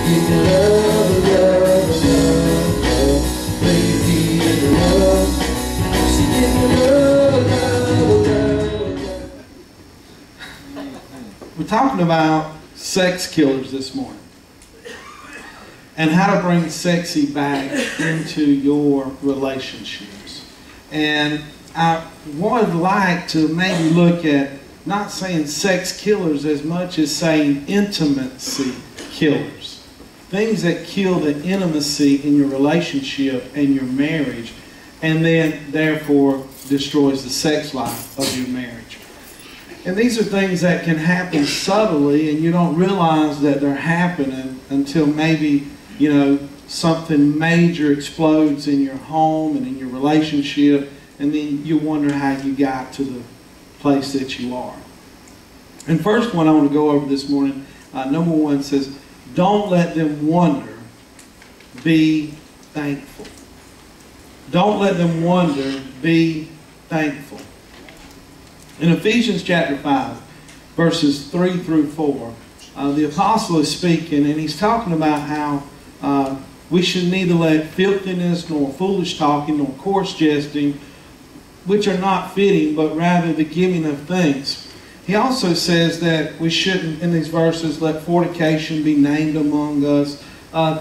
Give me love, love, love, love. Baby, give me love. She give me love, love, love, love. We're talking about sex killers this morning, and how to bring sexy back into your relationships. And I would like to maybe look at not saying sex killers as much as saying intimacy killers. Things that kill the intimacy in your relationship and your marriage, and then therefore destroys the sex life of your marriage. And these are things that can happen subtly, and you don't realize that they're happening until maybe, you know, something major explodes in your home and in your relationship, and then you wonder how you got to the place that you are. And first one I want to go over this morning, number one says, don't let them wonder, be thankful. Don't let them wonder, be thankful. In Ephesians chapter 5, verses 3 through 4, the apostle is speaking, and he's talking about how we should neither let filthiness, nor foolish talking, nor coarse jesting, which are not fitting, but rather the giving of thanks. He also says that we shouldn't, in these verses, let fornication be named among us,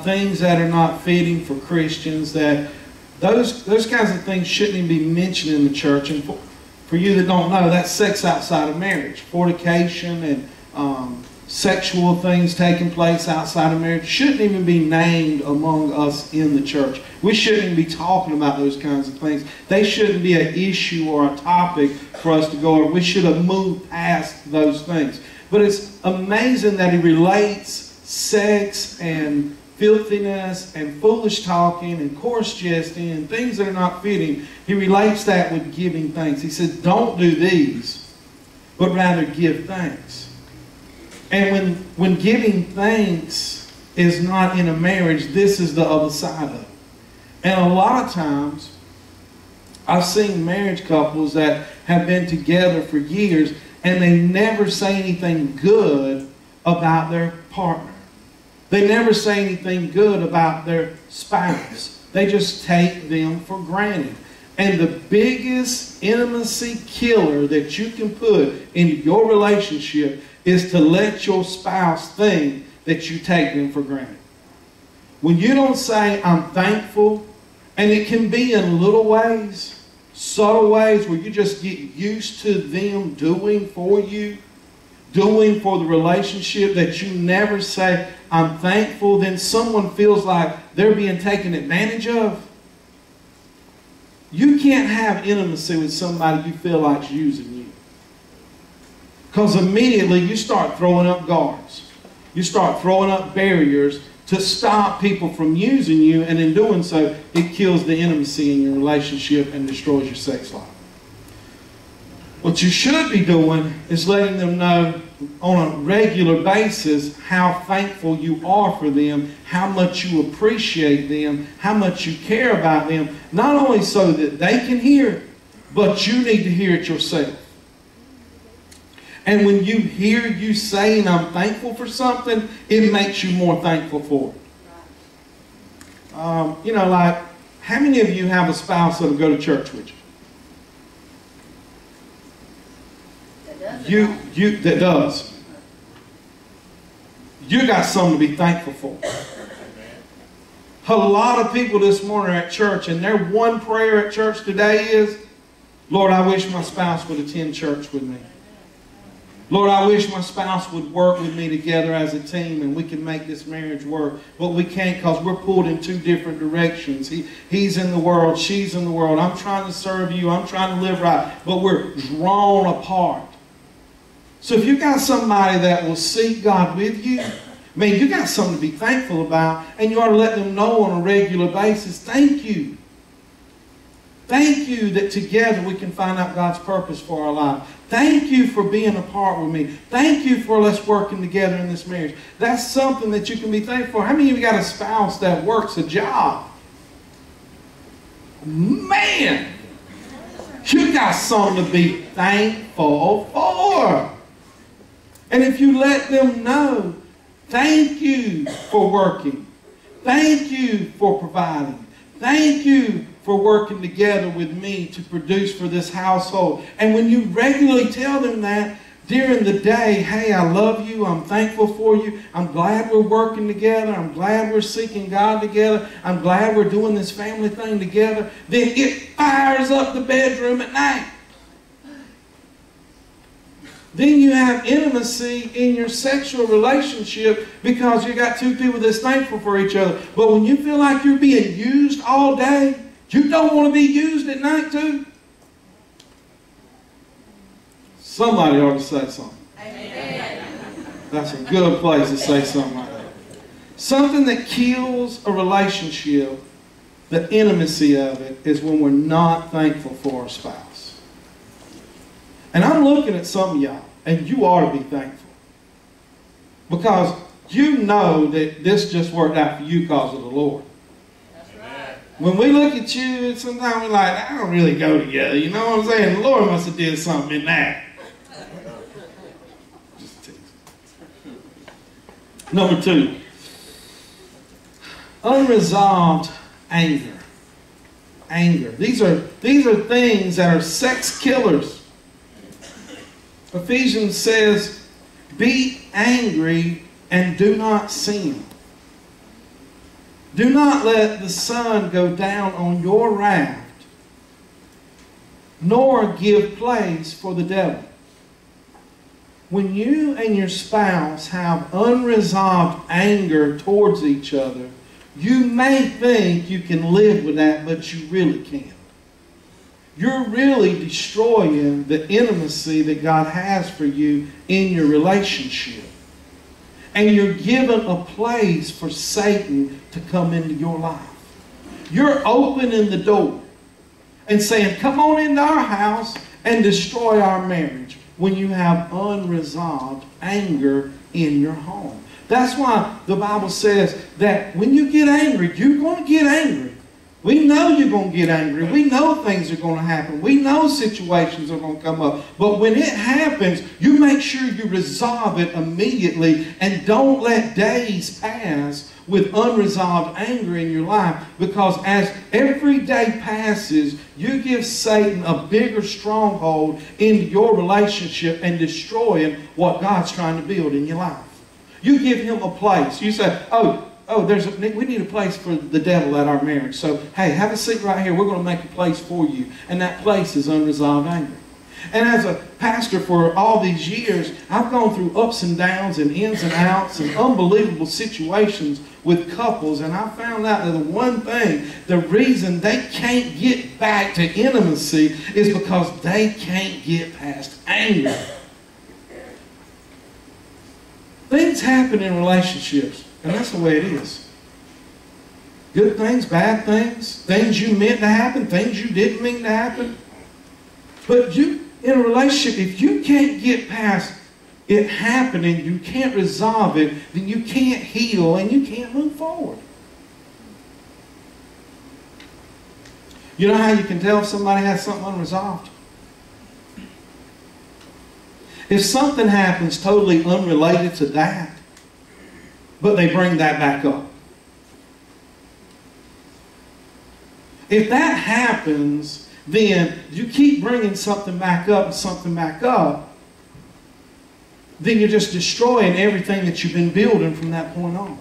things that are not fitting for Christians, that those kinds of things shouldn't even be mentioned in the church. And for you that don't know, that's sex outside of marriage. Fornication and sexual things taking place outside of marriage shouldn't even be named among us in the church. We shouldn't even be talking about those kinds of things. They shouldn't be an issue or a topic for us to go over. We should have moved past those things. But it's amazing that he relates sex and filthiness and foolish talking and coarse jesting and things that are not fitting. He relates that with giving thanks. He says, don't do these, but rather give thanks. And when giving thanks is not in a marriage, this is the other side of it. And a lot of times, I've seen marriage couples that have been together for years and they never say anything good about their partner. They never say anything good about their spouse. They just take them for granted. And the biggest intimacy killer that you can put in your relationship is to let your spouse think that you take them for granted. When you don't say, I'm thankful, and it can be in little ways, subtle ways where you just get used to them doing for you, doing for the relationship, that you never say, I'm thankful, then someone feels like they're being taken advantage of. You can't have intimacy with somebody you feel like's using you. Because immediately you start throwing up guards. You start throwing up barriers to stop people from using you, and in doing so, it kills the intimacy in your relationship and destroys your sex life. What you should be doing is letting them know on a regular basis how thankful you are for them, how much you appreciate them, how much you care about them, not only so that they can hear it, but you need to hear it yourself. And when you hear you saying, I'm thankful for something, it makes you more thankful for it. You know, like, how many of you have a spouse that will go to church with you? That does. You got something to be thankful for. A lot of people this morning are at church, and their one prayer at church today is, Lord, I wish my spouse would attend church with me. Lord, I wish my spouse would work with me together as a team and we can make this marriage work. But we can't because we're pulled in two different directions. He's in the world, she's in the world. I'm trying to serve you, I'm trying to live right. But we're drawn apart. So if you got somebody that will seek God with you, man, you got something to be thankful about, and you ought to let them know on a regular basis, thank you. Thank you that together we can find out God's purpose for our life. Thank you for being apart with me. Thank you for us working together in this marriage. That's something that you can be thankful for. How many of you got a spouse that works a job? Man, you got something to be thankful for. And if you let them know, Thank you for working. Thank you for providing. Thank you for working together with me to produce for this household. And when you regularly tell them that during the day, hey, I love you, I'm thankful for you, I'm glad we're working together, I'm glad we're seeking God together, I'm glad we're doing this family thing together, then it fires up the bedroom at night. Then you have intimacy in your sexual relationship because you got two people that's thankful for each other. But when you feel like you're being used all day, you don't want to be used at night too? Somebody ought to say something. Amen. That's a good place to say something like that. Something that kills a relationship, the intimacy of it, is when we're not thankful for our spouse. And I'm looking at some of y'all, and you ought to be thankful. Because you know that this just worked out for you because of the Lord. That's right. When we look at you, sometimes we're like, I don't really go together. You know what I'm saying? The Lord must have did something in that. Just tease. Number 2. Unresolved anger. Anger. These are things that are sex killers. Ephesians says, be angry and do not sin. Do not let the sun go down on your wrath, nor give place for the devil. When you and your spouse have unresolved anger towards each other, you may think you can live with that, but you really can't. You're really destroying the intimacy that God has for you in your relationship. And you're giving a place for Satan to come into your life. You're opening the door and saying, come on into our house and destroy our marriage when you have unresolved anger in your home. That's why the Bible says that when you get angry, you're going to get angry. We know you're going to get angry. We know things are going to happen. We know situations are going to come up. But when it happens, you make sure you resolve it immediately and don't let days pass with unresolved anger in your life, because as every day passes, you give Satan a bigger stronghold into your relationship and destroying what God's trying to build in your life. You give him a place. You say, we need a place for the devil at our marriage. So, hey, have a seat right here. We're going to make a place for you. And that place is unresolved anger. And as a pastor for all these years, I've gone through ups and downs and ins and outs and unbelievable situations with couples. And I found out that the one thing, the reason they can't get back to intimacy is because they can't get past anger. Things happen in relationships. And that's the way it is. Good things, bad things, things you meant to happen, things you didn't mean to happen. But you, in a relationship, if you can't get past it happening, you can't resolve it, then you can't heal and you can't move forward. You know how you can tell if somebody has something unresolved? If something happens totally unrelated to that, but they bring that back up. If that happens, then you keep bringing something back up and something back up, then you're just destroying everything that you've been building from that point on.